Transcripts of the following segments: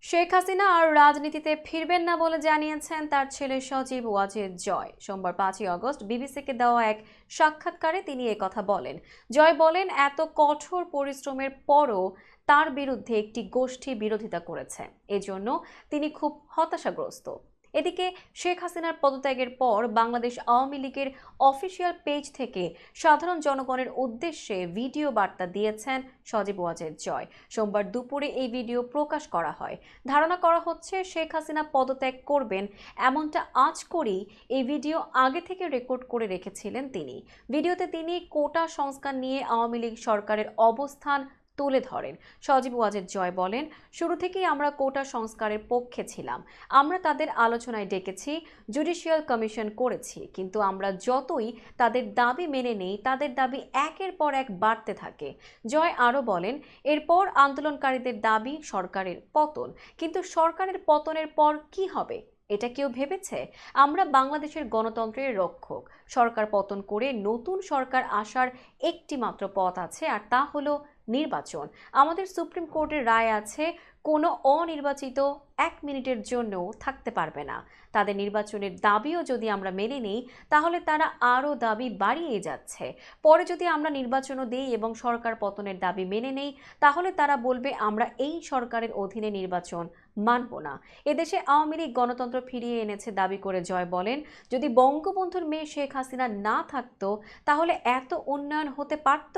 শেখ হাসিনা আর রাজনীতিতে ফিরবেন না বলে জানিয়েছেন তার ছেলে সজীব ওয়াজেদ জয়। সোমবার 5ই আগস্ট বিবিসিকে দেওয়া এক সাক্ষাৎকারে তিনি কথা বলেন। জয় বলেন, এত কঠোর পরিশ্রমের পরও তার বিরুদ্ধে একটি গোষ্ঠী বিরোধিতা করেছে, এজন্য তিনি খুব হতাশাগ্রস্ত। এদিকে শেখ হাসিনার পদত্যাগের পর বাংলাদেশ আওয়ামী লীগের অফিসিয়াল পেজ থেকে সাধারণ জনগণের উদ্দেশ্যে ভিডিও বার্তা দিয়েছেন সজীব ওয়াজেদ জয়। সোমবার দুপুরে এই ভিডিও প্রকাশ করা হয়। ধারণা করা হচ্ছে শেখ হাসিনা পদত্যাগ করবেন এমনটা আজ করেই এই ভিডিও আগে থেকে রেকর্ড করে রেখেছিলেন তিনি। ভিডিওতে তিনি কোটা সংস্কার নিয়ে আওয়ামী লীগ সরকারের অবস্থান তুলে ধরেন। সজীব ওয়াজেদ জয় বলেন, শুরু থেকেই আমরা কোটা সংস্কারের পক্ষে ছিলাম। আমরা তাদের আলোচনায় ডেকেছি, জুডিশিয়াল কমিশন করেছি, কিন্তু আমরা যতই তাদের দাবি মেনে নেই তাদের দাবি একের পর এক বাড়তে থাকে। জয় আরও বলেন, এরপর আন্দোলনকারীদের দাবি সরকারের পতন, কিন্তু সরকারের পতনের পর কি হবে এটা কেউ ভেবেছে? আমরা বাংলাদেশের গণতন্ত্রের রক্ষক। সরকার পতন করে নতুন সরকার আসার একটি মাত্র পথ আছে, আর তা হলো নির্বাচন। আমাদের সুপ্রিম কোর্টের রায় আছে, কোনো অনির্বাচিত 1 মিনিটের জন্যও থাকতে পারবে না। তাদের নির্বাচনের দাবিও যদি আমরা মেনে নিই তাহলে তারা আরও দাবি বাড়িয়ে যাচ্ছে। পরে যদি আমরা নির্বাচনও দিই এবং সরকার পতনের দাবি মেনে নেই তাহলে তারা বলবে আমরা এই সরকারের অধীনে নির্বাচন মানব না। এদেশে আওয়ামী লীগ গণতন্ত্র ফিরিয়ে এনেছে দাবি করে জয় বলেন, যদি বঙ্গবন্ধুর মেয়ে শেখ হাসিনা না থাকতো তাহলে এত উন্নয়ন হতে পারত?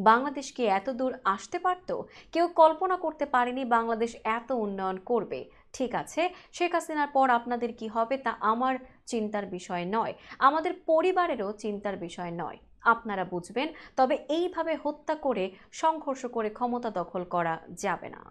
বাংলাদেশ কি এত দূর আসতে পারত? কেউ কল্পনা করতে পারেনি বাংলাদেশ এত উন্নয়ন করবে। ঠিক আছে, শেখ হাসিনার পর আপনাদের কি হবে তা আমার চিন্তার বিষয় নয়, আমাদের পরিবারেরও চিন্তার বিষয় নয়। আপনারা বুঝবেন, তবে এইভাবে হত্যা করে সংঘর্ষ করে ক্ষমতা দখল করা যাবে না।